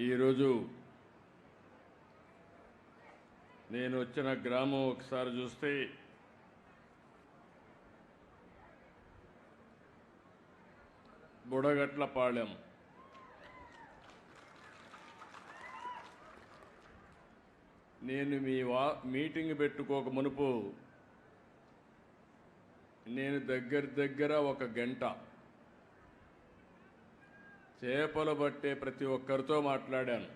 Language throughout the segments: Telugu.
ఈరోజు నేను వచ్చిన గ్రామం ఒకసారి చూస్తే బుడగట్లపాళెం. నేను మీటింగ్ పెట్టుకోక మునుపు నేను దగ్గర ఒక గంట చేపలు పట్టే ప్రతి ఒక్కరితో మాట్లాడాను.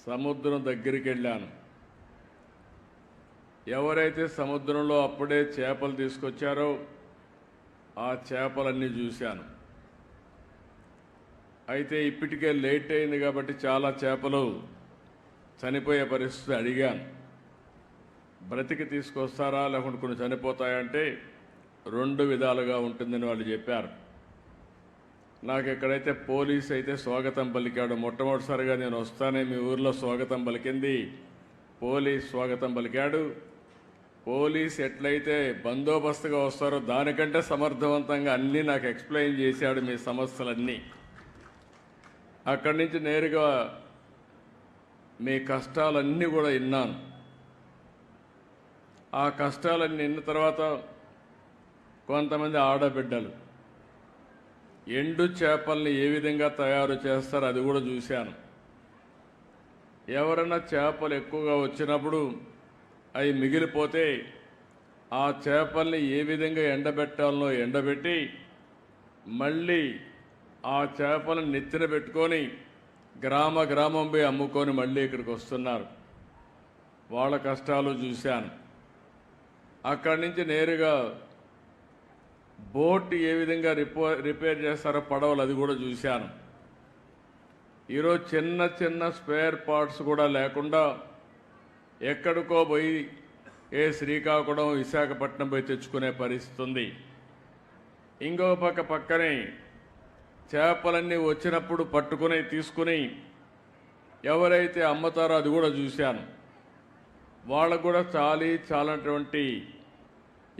సముద్రం దగ్గరికి వెళ్ళాను. ఎవరైతే సముద్రంలో అప్పుడే చేపలు తీసుకొచ్చారో ఆ చేపలన్నీ చూశాను. అయితే ఇప్పటికే లేట్ అయింది కాబట్టి చాలా చేపలు చనిపోయే పరిస్థితి. అడిగాను, బ్రతికి తీసుకొస్తారా లేకుంటే కొన్ని చనిపోతాయంటే 2 విధాలుగా ఉంటుందని వాళ్ళు చెప్పారు. నాకు ఎక్కడైతే పోలీస్ అయితే స్వాగతం పలికాడు. మొట్టమొదటిసారిగా నేను వస్తానే మీ ఊర్లో స్వాగతం పలికింది పోలీస్ స్వాగతం పలికాడు. పోలీస్ ఎట్లయితే బందోబస్తుగా వస్తారో దానికంటే సమర్థవంతంగా అన్నీ నాకు ఎక్స్ప్లెయిన్ చేశాడు, మీ సమస్యలన్నీ. అక్కడి నుంచి నేరుగా మీ కష్టాలన్నీ కూడా విన్నాను. ఆ కష్టాలన్నీ విన్న తర్వాత కొంతమంది ఆడబిడ్డలు ఎండు చేపల్ని ఏ విధంగా తయారు చేస్తారో అది కూడా చూశాను. ఎవరైనా చేపలు ఎక్కువగా వచ్చినప్పుడు అవి మిగిలిపోతే ఆ చేపల్ని ఏ విధంగా ఎండబెట్టాలనో ఎండబెట్టి మళ్ళీ ఆ చేపలను నెత్తిన పెట్టుకొని గ్రామం పోయి అమ్ముకొని మళ్ళీ ఇక్కడికి వస్తున్నారు. వాళ్ళ కష్టాలు చూశాను. అక్కడి నుంచి నేరుగా బోట్ ఏ విధంగా రిపేర్ చేస్తారో పడవలు అది కూడా చూశాను. ఈరోజు చిన్న స్పేర్ పార్ట్స్ కూడా లేకుండా ఎక్కడికో పోయి శ్రీకాకుళం విశాఖపట్నం పోయి తెచ్చుకునే పరిస్థితి ఉంది. ఇంకో పక్కనే చేపలన్నీ వచ్చినప్పుడు పట్టుకుని తీసుకుని ఎవరైతే అమ్ముతారో అది కూడా చూశాను. వాళ్ళకు కూడా చాలటువంటి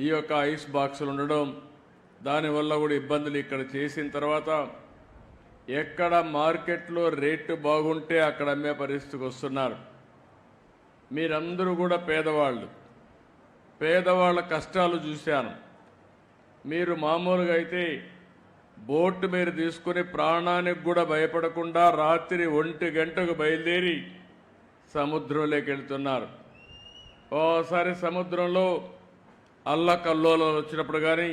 ఈ యొక్క ఐస్ బాక్సులు ఉండడం, దానివల్ల కూడా ఇబ్బందులు. ఇక్కడ చేసిన తర్వాత ఎక్కడ మార్కెట్లో రేటు బాగుంటే అక్కడ అమ్మే పరిస్థితికి వస్తున్నారు. మీరందరూ కూడా పేదవాళ్ళ కష్టాలు చూశాను. మీరు మామూలుగా అయితే బోటు మీరు తీసుకుని ప్రాణానికి కూడా భయపడకుండా రాత్రి 1 గంటకు బయలుదేరి సముద్రంలోకి వెళ్తున్నారు. ఓసారి సముద్రంలో అల్లకల్లోలాలు వచ్చినప్పుడు కానీ,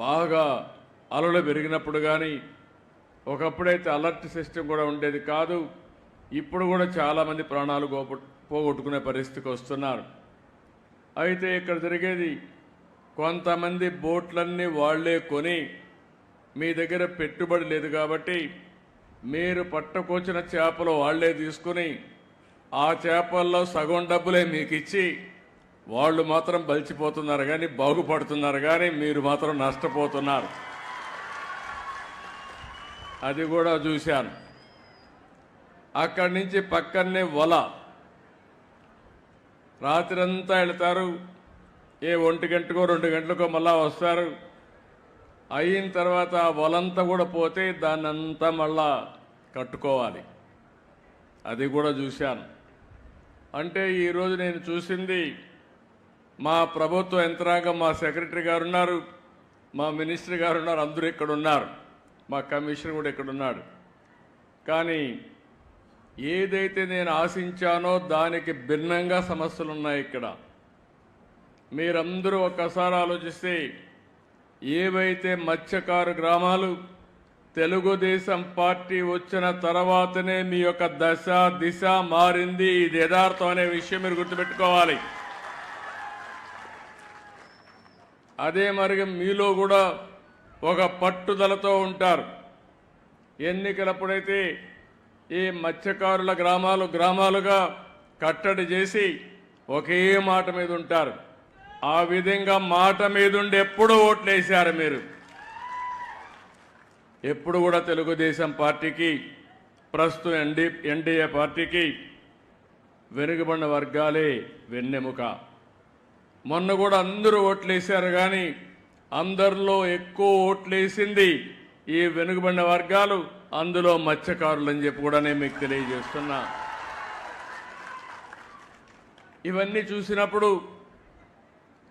బాగా అలలు పెరిగినప్పుడు కానీ, ఒకప్పుడైతే అలర్ట్ సిస్టమ్ కూడా ఉండేది కాదు. ఇప్పుడు కూడా చాలామంది ప్రాణాలు పోగొట్టుకునే పరిస్థితికి వస్తున్నారు. అయితే ఇక్కడ జరిగేది, కొంతమంది బోట్లన్నీ వాళ్లే కొని మీ దగ్గర పెట్టుబడి లేదు కాబట్టి మీరు పట్టుకొచ్చిన చేపలు వాళ్లే తీసుకుని ఆ చేపల్లో సగం డబ్బులే మీకు ఇచ్చి వాళ్ళు మాత్రం బలిచిపోతున్నారు కానీ బాగుపడుతున్నారు, కానీ మీరు మాత్రం నష్టపోతున్నారు. అది కూడా చూశాను. అక్కడి నుంచి పక్కనే వల రాత్రంతా వెళ్తారు. 1 గంటకో 2 గంటలకో మళ్ళా వస్తారు. అయిన తర్వాత ఆ వలంతా కూడా పోతే దాన్నంతా మళ్ళా కట్టుకోవాలి. అది కూడా చూశాను. అంటే ఈరోజు నేను చూసింది, మా ప్రభుత్వ యంత్రాంగం, మా సెక్రటరీ గారు ఉన్నారు, మా మినిస్టర్ గారు ఉన్నారు, అందరూ ఇక్కడ ఉన్నారు, మా కమిషనర్ కూడా ఇక్కడ ఉన్నాడు. కానీ ఏదైతే నేను ఆశించానో దానికి భిన్నంగా సమస్యలు ఉన్నాయి ఇక్కడ. మీరందరూ ఒక్కసారి ఆలోచిస్తే, ఏవైతే మత్స్యకారు గ్రామాలు తెలుగుదేశం పార్టీ వచ్చిన తర్వాతనే మీ యొక్క దిశ మారింది. ఇది యథార్థం అనే విషయం మీరు గుర్తుపెట్టుకోవాలి. అదే మరి మీలో కూడా ఒక పట్టుదలతో ఉంటారు. ఎన్నికలప్పుడైతే ఈ మత్స్యకారుల గ్రామాలుగా కట్టడి చేసి ఒకే మాట మీద ఉంటారు. ఆ విధంగా మాట మీద ఉండి ఎప్పుడు ఓట్లేశారు మీరు. ఎప్పుడు కూడా తెలుగుదేశం పార్టీకి, ప్రస్తుతం ఎన్డీఏ పార్టీకి వెనుకబడిన వర్గాలే వెన్నెముక. మొన్న కూడా అందరూ ఓట్లేశారు, కానీ అందరిలో ఎక్కువ ఓట్లేసింది ఈ వెనుకబడిన వర్గాలు అందులో మత్స్యకారులని చెప్పి కూడా నేను మీకు తెలియజేస్తున్నా. ఇవన్నీ చూసినప్పుడు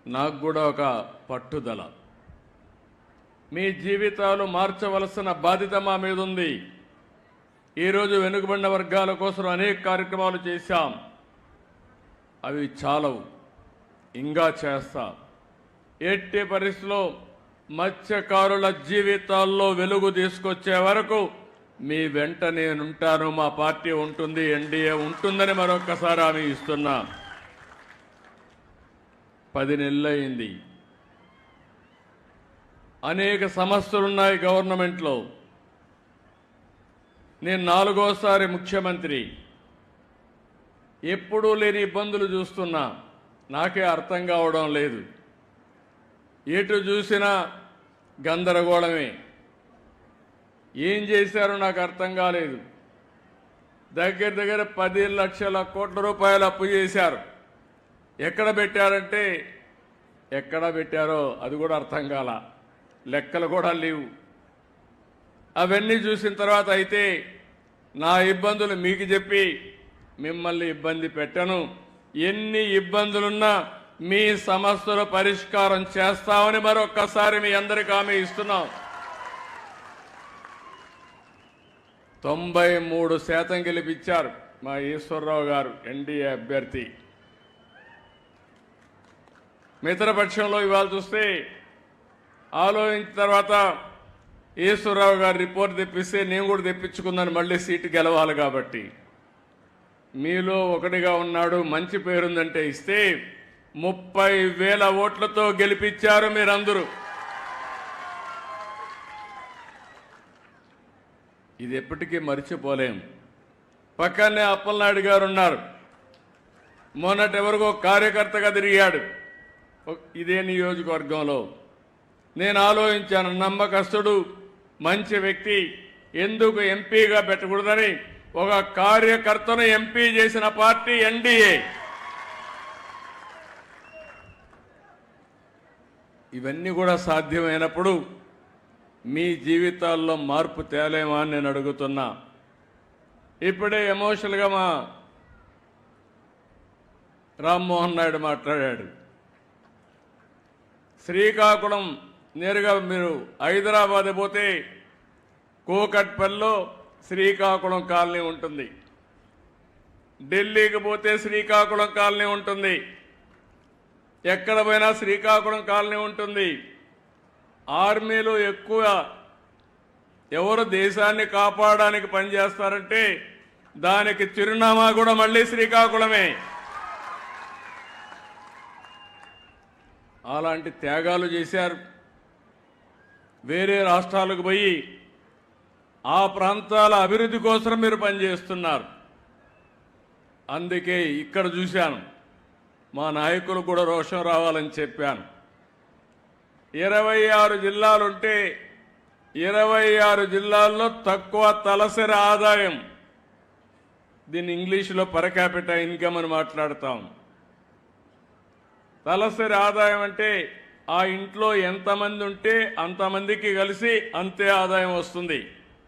నాకు కూడా ఒక పట్టుదల, మీ జీవితాలు మార్చవలసిన బాధ్యత మా మీద ఉంది. ఈరోజు వెనుకబడిన వర్గాల కోసం అనేక కార్యక్రమాలు చేశాం, అవి చాలవు, ఇంకా చేస్తాం. ఎట్టి పరిస్థితుల్లో మత్స్యకారుల జీవితాల్లో వెలుగు తీసుకొచ్చే వరకు మీ వెంట నేనుంటాను, మా పార్టీ ఉంటుంది, ఎన్డీఏ ఉంటుందని మరొక్కసారి హామీ ఇస్తున్నా. 10 నెలలు అయింది, అనేక సమస్యలున్నాయి గవర్నమెంట్లో. నేను 4వసారి ముఖ్యమంత్రి, ఎప్పుడూ లేని ఇబ్బందులు చూస్తున్నా, నాకే అర్థం కావడం లేదు. ఎటు చూసినా గందరగోళమే. ఏం చేశారో నాకు అర్థం కాలేదు. దగ్గర 10 లక్షల కోట్ల రూపాయలు అప్పు చేశారు. ఎక్కడ పెట్టారంటే ఎక్కడ పెట్టారో అది కూడా అర్థం కాల, లెక్కలు కూడా లేవు. అవన్నీ చూసిన తర్వాత అయితే నా ఇబ్బందులు మీకు చెప్పి మిమ్మల్ని ఇబ్బంది పెట్టను. ఎన్ని ఇబ్బందులున్నా మీ సమస్యల పరిష్కారం చేస్తామని మరొక్కసారి మీ అందరికీ హామీ ఇస్తున్నాం. 93% గెలిపించారు మా ఈశ్వరరావు గారు, ఎన్డీఏ అభ్యర్థి. మిత్రపక్షంలో ఇవాళ చూస్తే ఆలోచించిన తర్వాత ఈశ్వరరావు గారు రిపోర్ట్ తెప్పిస్తే నేను కూడా తెప్పించుకున్నాను, మళ్ళీ సీటు గెలవాలి కాబట్టి. మీలో ఒకటిగా ఉన్నాడు, మంచి పేరుందంటే ఇస్తే 30,000 ఓట్లతో గెలిపించారు మీరందరూ. ఇది ఎప్పటికీ మర్చిపోలేం. పక్కనే అప్పలనాయుడు గారు ఉన్నారు, మొన్నటి వరకు కార్యకర్తగా తిరిగాడు ఇదే నియోజకవర్గంలో. నేను ఆలోచించాను, నమ్మకస్తుడు, మంచి వ్యక్తి, ఎందుకు ఎంపీగా పెట్టకూడదని ఒక కార్యకర్తను ఎంపీ చేసిన పార్టీ ఎన్డీఏ. ఇవన్నీ కూడా సాధ్యమైనప్పుడు మీ జీవితాల్లో మార్పు తేలేమా అని నేను అడుగుతున్నా. ఇప్పుడే ఎమోషనల్గా మా రామ్మోహన్ నాయుడు మాట్లాడాడు. శ్రీకాకుళం నేరుగా మీరు హైదరాబాద్ పోతే కూకట్పల్లిలో శ్రీకాకుళం కాలనీ ఉంటుంది, ఢిల్లీకి పోతే శ్రీకాకుళం కాలనీ ఉంటుంది, ఎక్కడ పోయినా శ్రీకాకుళం కాలనీ ఉంటుంది. ఆర్మీలో ఎక్కువ ఎవరు దేశాన్ని కాపాడడానికి పనిచేస్తారంటే దానికి చిరునామా కూడా మళ్ళీ శ్రీకాకుళమే. అలాంటి త్యాగాలు చేశారు. వేరే రాష్ట్రాలకు పోయి ఆ ప్రాంతాల అభివృద్ధి కోసం మీరు పనిచేస్తున్నారు. అందుకే ఇక్కడ చూశాను, మా నాయకులు కూడా రోషం రావాలని చెప్పాను. 26 జిల్లాలుంటే 26 జిల్లాల్లో తక్కువ తలసరి ఆదాయం, దీన్ని ఇంగ్లీష్లో పర్ క్యాపిటా ఇన్కమ్ అని మాట్లాడతాం. తలసరి ఆదాయం అంటే ఆ ఇంట్లో ఎంతమంది ఉంటే అంతమందికి కలిసి అంతే ఆదాయం వస్తుంది.